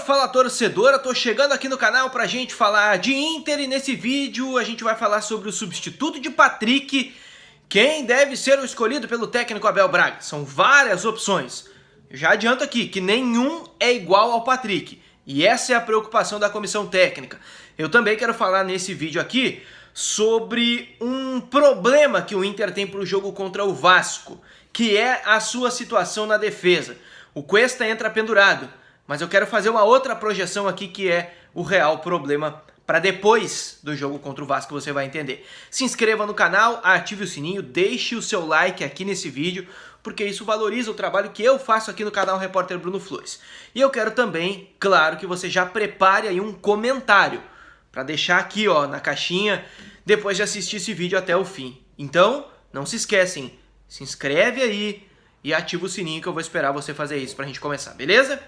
fala torcedora, tô chegando aqui no canal pra gente falar de Inter e nesse vídeo a gente vai falar sobre o substituto de Patrick, quem deve ser o escolhido pelo técnico Abel Braga. São várias opções. Eu já adianto aqui que nenhum é igual ao Patrick e essa é a preocupação da comissão técnica. Eu também quero falar nesse vídeo aqui sobre um problema que o Inter tem para o jogo contra o Vasco, que é a sua situação na defesa. O Cuesta entra pendurado, mas eu quero fazer uma outra projeção aqui que é o real problema para depois do jogo contra o Vasco, você vai entender. Se inscreva no canal, ative o sininho, deixe o seu like aqui nesse vídeo, porque isso valoriza o trabalho que eu faço aqui no canal Repórter Bruno Flores. E eu quero também, claro, que você já prepare aí um comentário para deixar aqui ó, na caixinha depois de assistir esse vídeo até o fim. Então, não se esquecem, se inscreve aí e ativa o sininho que eu vou esperar você fazer isso pra gente começar, beleza?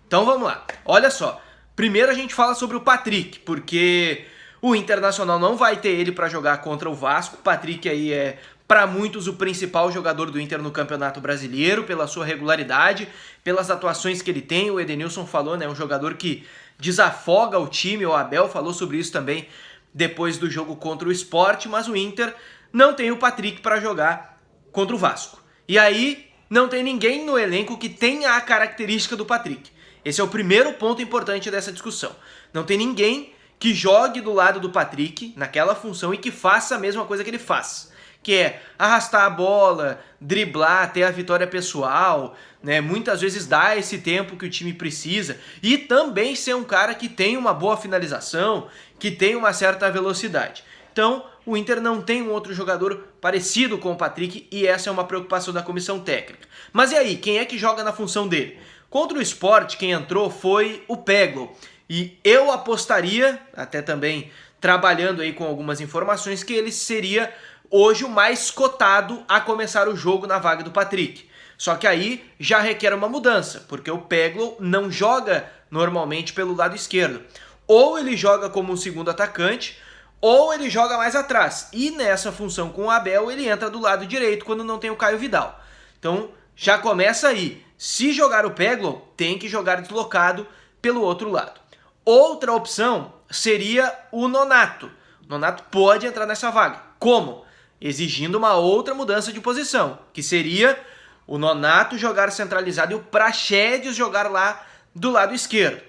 Então vamos lá. Olha só, primeiro a gente fala sobre o Patrick, porque o Internacional não vai ter ele pra jogar contra o Vasco. O Patrick aí é, pra muitos, o principal jogador do Inter no Campeonato Brasileiro, pela sua regularidade, pelas atuações que ele tem. O Edenilson falou, né, um jogador que desafoga o time, o Abel falou sobre isso também depois do jogo contra o Sport, mas o Inter não tem o Patrick pra jogar contra o Vasco. E aí, não tem ninguém no elenco que tenha a característica do Patrick. Esse é o primeiro ponto importante dessa discussão. Não tem ninguém que jogue do lado do Patrick, naquela função, e que faça a mesma coisa que ele faz. Que é arrastar a bola, driblar, ter a vitória pessoal, né? Muitas vezes dar esse tempo que o time precisa. E também ser um cara que tem uma boa finalização, que tem uma certa velocidade. Então, o Inter não tem um outro jogador parecido com o Patrick e essa é uma preocupação da comissão técnica. Mas e aí, quem é que joga na função dele? Contra o Sport, quem entrou foi o Peglo. E eu apostaria, até também trabalhando aí com algumas informações, que ele seria hoje o mais cotado a começar o jogo na vaga do Patrick. Só que aí já requer uma mudança, porque o Peglo não joga normalmente pelo lado esquerdo. Ou ele joga como um segundo atacante, ou ele joga mais atrás. E nessa função com o Abel, ele entra do lado direito quando não tem o Caio Vidal. Então, já começa aí. Se jogar o Peglo, tem que jogar deslocado pelo outro lado. Outra opção seria o Nonato. O Nonato pode entrar nessa vaga. Como? Exigindo uma outra mudança de posição, que seria o Nonato jogar centralizado e o Praxedes jogar lá do lado esquerdo.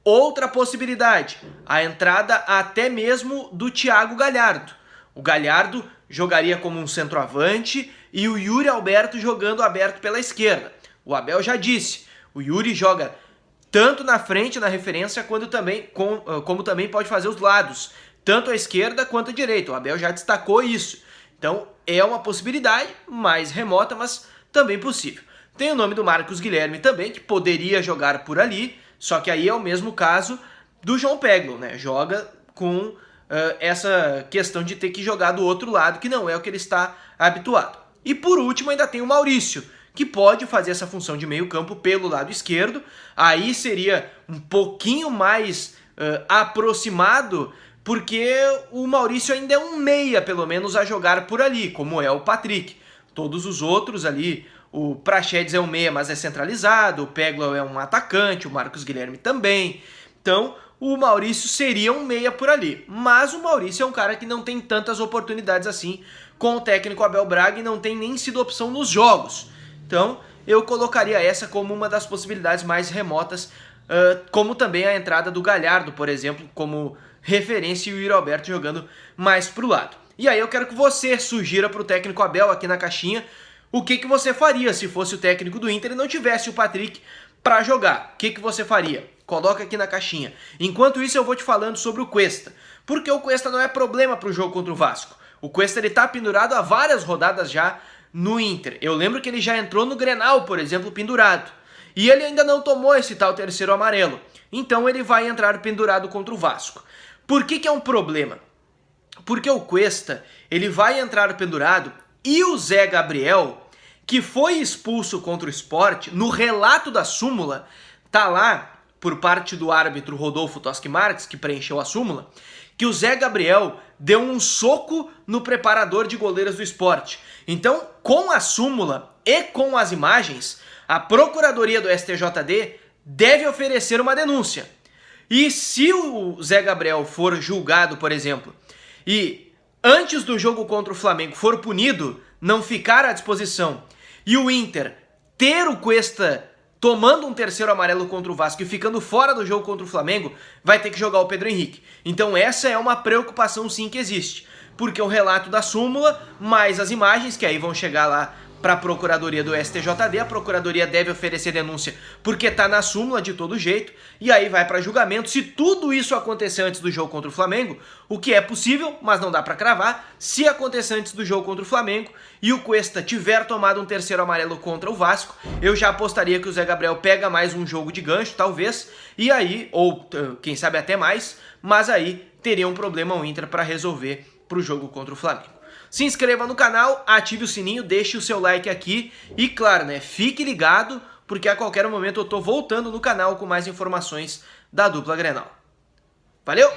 Outra possibilidade, a entrada até mesmo do Thiago Galhardo. O Galhardo jogaria como um centroavante e o Yuri Alberto jogando aberto pela esquerda. O Abel já disse, o Yuri joga tanto na frente, na referência, como também pode fazer os lados, tanto a esquerda quanto a direita. O Abel já destacou isso. Então é uma possibilidade mais remota, mas também possível. Tem o nome do Marcos Guilherme também, que poderia jogar por ali, só que aí é o mesmo caso do João Peglo, né? Joga com essa questão de ter que jogar do outro lado, que não é o que ele está habituado. E por último ainda tem o Maurício, que pode fazer essa função de meio campo pelo lado esquerdo. Aí seria um pouquinho mais aproximado, porque o Maurício ainda é um meia, pelo menos, a jogar por ali, como é o Patrick. Todos os outros ali, o Praxedes é um meia, mas é centralizado, o Peglo é um atacante, o Marcos Guilherme também. Então, o Maurício seria um meia por ali. Mas o Maurício é um cara que não tem tantas oportunidades assim com o técnico Abel Braga e não tem nem sido opção nos jogos. Então, eu colocaria essa como uma das possibilidades mais remotas, como também a entrada do Galhardo, por exemplo, como referência e o Yuri Alberto jogando mais pro lado. E aí eu quero que você sugira pro técnico Abel aqui na caixinha o que você faria se fosse o técnico do Inter e não tivesse o Patrick para jogar. O que você faria? Coloca aqui na caixinha. Enquanto isso eu vou te falando sobre o Cuesta, porque o Cuesta não é problema pro jogo contra o Vasco. O Cuesta ele tá pendurado há várias rodadas já no Inter. Eu lembro que ele já entrou no Grenal, por exemplo, pendurado. E ele ainda não tomou esse tal terceiro amarelo. Então ele vai entrar pendurado contra o Vasco. Por que é um problema? Porque o Cuesta ele vai entrar pendurado e o Zé Gabriel, que foi expulso contra o Sport, no relato da súmula, tá lá, por parte do árbitro Rodolfo Toschi Marques, que preencheu a súmula, que o Zé Gabriel deu um soco no preparador de goleiros do Sport. Então, com a súmula e com as imagens, a Procuradoria do STJD deve oferecer uma denúncia. E se o Zé Gabriel for julgado, por exemplo, e antes do jogo contra o Flamengo for punido, não ficar à disposição, e o Inter ter o Cuesta tomando um terceiro amarelo contra o Vasco e ficando fora do jogo contra o Flamengo, vai ter que jogar o Pedro Henrique. Então essa é uma preocupação sim que existe, porque o relato da súmula, mais as imagens, que aí vão chegar lá para a Procuradoria do STJD, a Procuradoria deve oferecer denúncia porque tá na súmula de todo jeito, e aí vai para julgamento. Se tudo isso acontecer antes do jogo contra o Flamengo, o que é possível, mas não dá para cravar, se acontecer antes do jogo contra o Flamengo e o Cuesta tiver tomado um terceiro amarelo contra o Vasco, eu já apostaria que o Zé Gabriel pega mais um jogo de gancho, talvez, e aí, ou quem sabe até mais, mas aí teria um problema o Inter para resolver pro jogo contra o Flamengo. Se inscreva no canal, ative o sininho, deixe o seu like aqui e, claro, né, fique ligado, porque a qualquer momento eu tô voltando no canal com mais informações da dupla Grenal. Valeu!